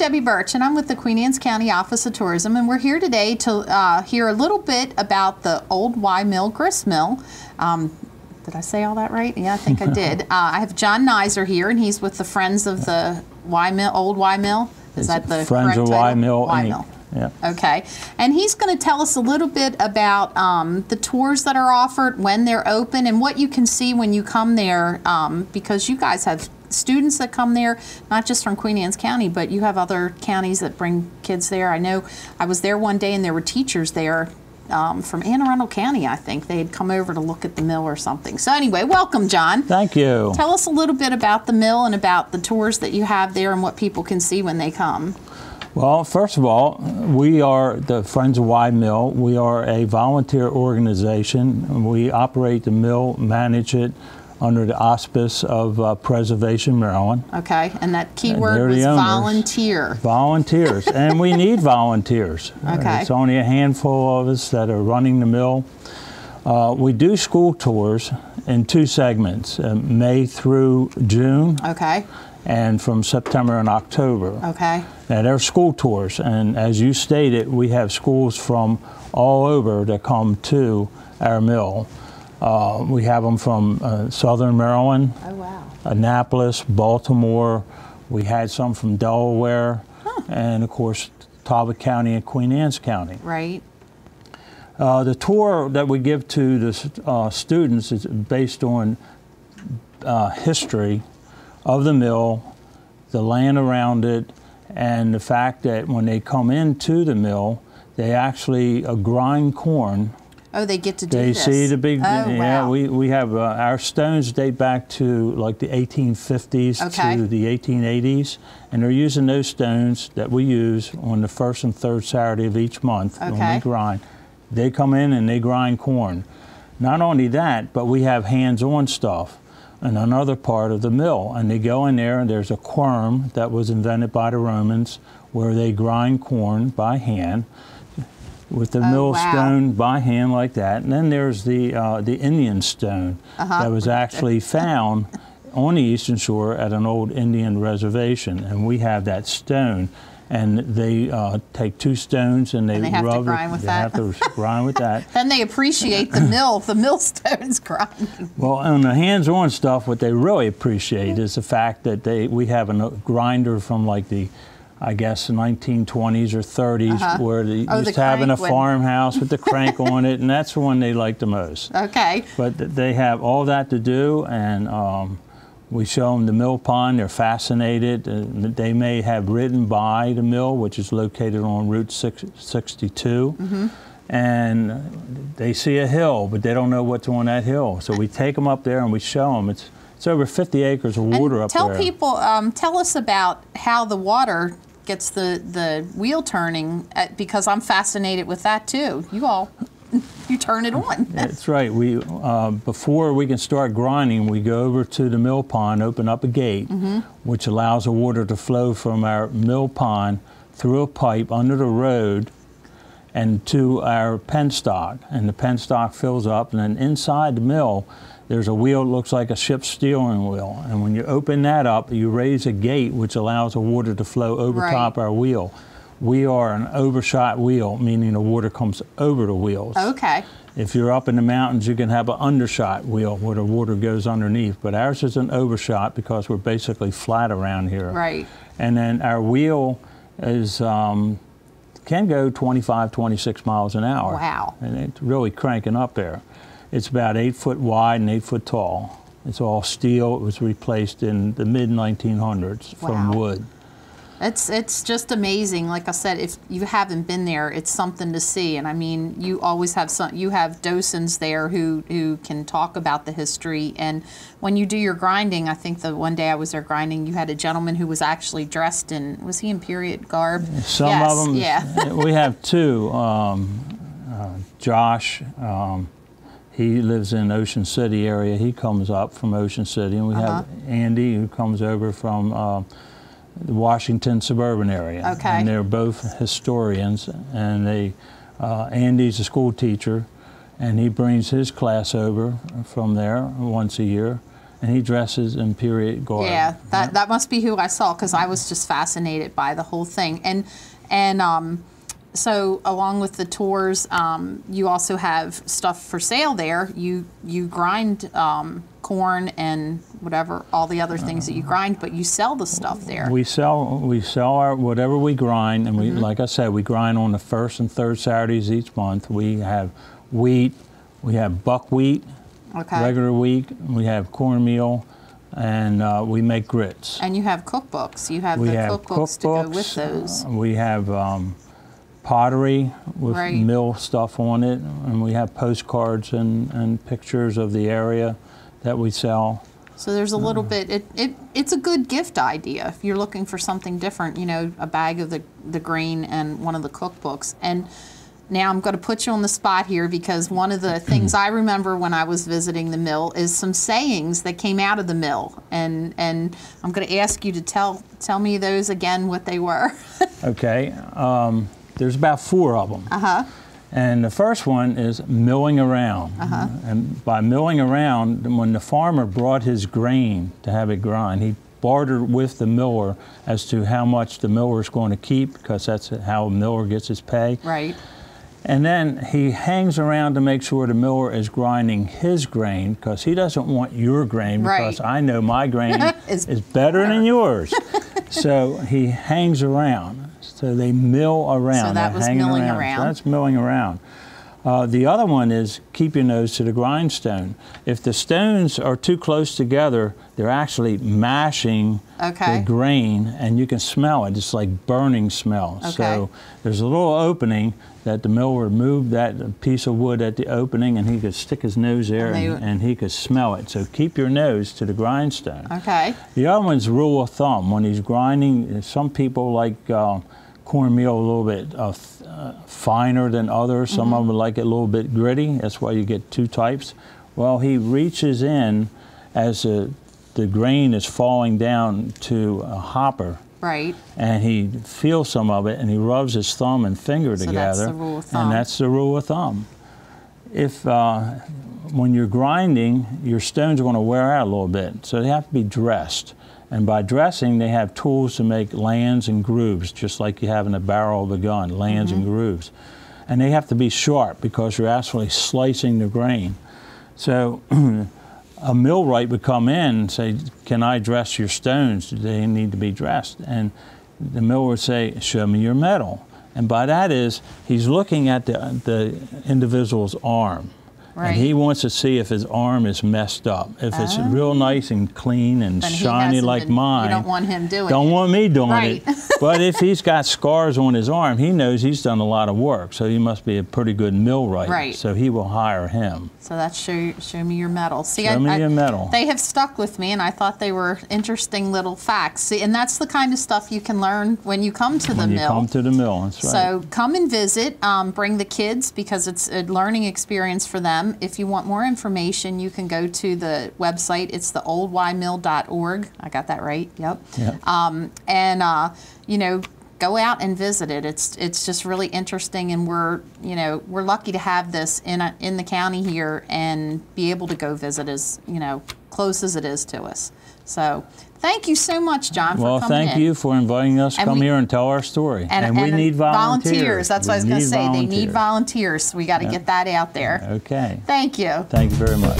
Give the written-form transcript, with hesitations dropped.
Debbie Birch, and I'm with the Queen Anne's County Office of Tourism, and we're here today to hear a little bit about the old Wye Grist Mill. Did I say all that right? Yeah, I think I did. I have John Nizer here, and he's with the Friends of the Wye Mill, Old Wye Mill. Is that the Friends of Wye Mill? Wye Mill. Yeah. Okay, and he's going to tell us a little bit about the tours that are offered, when they're open, and what you can see when you come there, because you guys have students that come there, not just from Queen Anne's County, but you have other counties that bring kids there. I know I was there one day and there were teachers there from Anne Arundel County, I think. They had come over to look at the mill or something. So anyway, welcome, John. Thank you. Tell us a little bit about the mill and about the tours that you have there and what people can see when they come. Well, first of all, we are the Friends of Wye Mill. We are a volunteer organization. We operate the mill, manage it under the auspice of Preservation Maryland. Okay, and that key word was volunteer. Volunteers, and we need volunteers. Okay. It's only a handful of us that are running the mill. We do school tours in two segments, May through June. Okay. And from September and October. Okay. Now, they're school tours, and as you stated, we have schools from all over that come to our mill. We have them from Southern Maryland, oh, wow. Annapolis, Baltimore. We had some from Delaware, and of course, Talbot County and Queen Anne's County. Right. The tour that we give to the students is based on history of the mill, the land around it, and the fact that when they come into the mill, they actually grind corn. Oh, they get to do this. They see the big, wow. We have, our stones date back to like the 1850s to the 1880s, and they're using those stones that we use on the first and third Saturday of each month when we grind. They come in and they grind corn. Not only that, but we have hands-on stuff in another part of the mill, and they go in there and there's a quorum that was invented by the Romans where they grind corn by hand with the millstone by hand like that. And then there's the Indian stone that was actually found on the Eastern Shore at an old Indian reservation, and we have that stone. And they take two stones and they have rub to grind with that. They have to grind with that. Then they appreciate the mill, the millstones grinding. Well, on the hands-on stuff, what they really appreciate is the fact that we have a grinder from like the, I guess, 1920s or 30s, where they used to have in a farmhouse with the crank on it, and that's the one they like the most. Okay. But they have all that to do, and we show them the mill pond. They're fascinated. They may have ridden by the mill, which is located on Route 62, and they see a hill, but they don't know what's on that hill. So we take them up there and we show them. It's over 50 acres of water up there. Tell people, tell us about how the water gets the wheel turning, because I'm fascinated with that too. You turn it on. That's right. We before we can start grinding, we go over to the mill pond, open up a gate, which allows the water to flow from our mill pond through a pipe under the road and to our penstock. And the penstock fills up, and then inside the mill, there's a wheel that looks like a ship's steering wheel. And when you open that up, you raise a gate, which allows the water to flow over top our wheel. We are an overshot wheel, meaning the water comes over the wheels. Okay. If you're up in the mountains, you can have an undershot wheel where the water goes underneath, but ours is an overshot because we're basically flat around here. Right. And then our wheel is can go 25, 26 miles an hour. Wow. And it's really cranking up there. It's about 8 foot wide and 8 foot tall. It's all steel. It was replaced in the mid-1900s from wood. It's just amazing. Like I said, if you haven't been there, it's something to see. And I mean, you always have you have docents there who can talk about the history. And when you do your grinding, I think the one day I was there grinding, you had a gentleman who was actually dressed in, was he in period garb? Some of them. Yeah. We have two. Josh. He lives in Ocean City area. He comes up from Ocean City, and we have Andy who comes over from the Washington suburban area. Okay. And they're both historians, and Andy's a school teacher, and he brings his class over from there once a year, and he dresses in period garb. Yeah, that must be who I saw, because I was just fascinated by the whole thing. And so along with the tours, you also have stuff for sale there. You grind corn and whatever, all the other things that you grind, but you sell the stuff there. We sell our whatever we grind, and we, like I said, we grind on the first and third Saturdays each month. We have wheat, we have buckwheat, regular wheat, we have cornmeal, and we make grits. And you have cookbooks. You have cookbooks to go with those. We have pottery with mill stuff on it, and we have postcards and pictures of the area that we sell. So there's a little bit, it's a good gift idea if you're looking for something different, you know, a bag of the grain and one of the cookbooks. And now I'm going to put you on the spot here, because one of the things I remember when I was visiting the mill is some sayings that came out of the mill, and I'm going to ask you to tell me those again, what they were. Okay. There's about 4 of them. And the first one is milling around. And by milling around, when the farmer brought his grain to have it grind, he bartered with the miller as to how much the miller is going to keep, because that's how a miller gets his pay. Right. And then he hangs around to make sure the miller is grinding his grain, because he doesn't want your grain, because I know my grain is better than yours. So he hangs around. So they mill around. So that was milling around. So that's milling around. The other one is keep your nose to the grindstone. If the stones are too close together, they're actually mashing the grain, and you can smell it. It's like burning smell. So there's a little opening that the miller would move that piece of wood at the opening, and he could stick his nose there, and he could smell it. So keep your nose to the grindstone. The other one's rule of thumb. When he's grinding, some people like cornmeal a little bit finer than others. Some of them like it a little bit gritty. That's why you get 2 types. Well, he reaches in as the grain is falling down to a hopper. And he feels some of it, and he rubs his thumb and finger together. That's the rule of thumb. And that's the rule of thumb. If when you're grinding, your stones are going to wear out a little bit, so they have to be dressed. And by dressing, they have tools to make lands and grooves, just like you have in the barrel of a gun, lands and grooves. And they have to be sharp, because you're actually slicing the grain. So a millwright would come in and say, "Can I dress your stones? They need to be dressed." And the miller would say, "Show me your metal." And by that is, he's looking at the individual's arm. And he wants to see if his arm is messed up. If it's real nice and clean and shiny like mine, you don't want him doing it. Don't want me doing it. But if he's got scars on his arm, he knows he's done a lot of work, so he must be a pretty good millwright. So he will hire him. So that's show me your metal. See, show me your metal. They have stuck with me, and I thought they were interesting little facts. See, and that's the kind of stuff you can learn when you come to the mill. When you come to the mill, that's right. So come and visit. Bring the kids, because it's a learning experience for them. If you want more information, you can go to the website. It's the oldwyemill.org. I got that right? Yep. You know, go out and visit it. It's just really interesting, and we're lucky to have this in the county here and be able to go visit as close as it is to us. So thank you so much, John, for coming in. Well, thank you for inviting us to come here and tell our story. And we need volunteers. That's what I was going to say. They need volunteers. So we got to get that out there. Okay. Thank you. Thank you very much.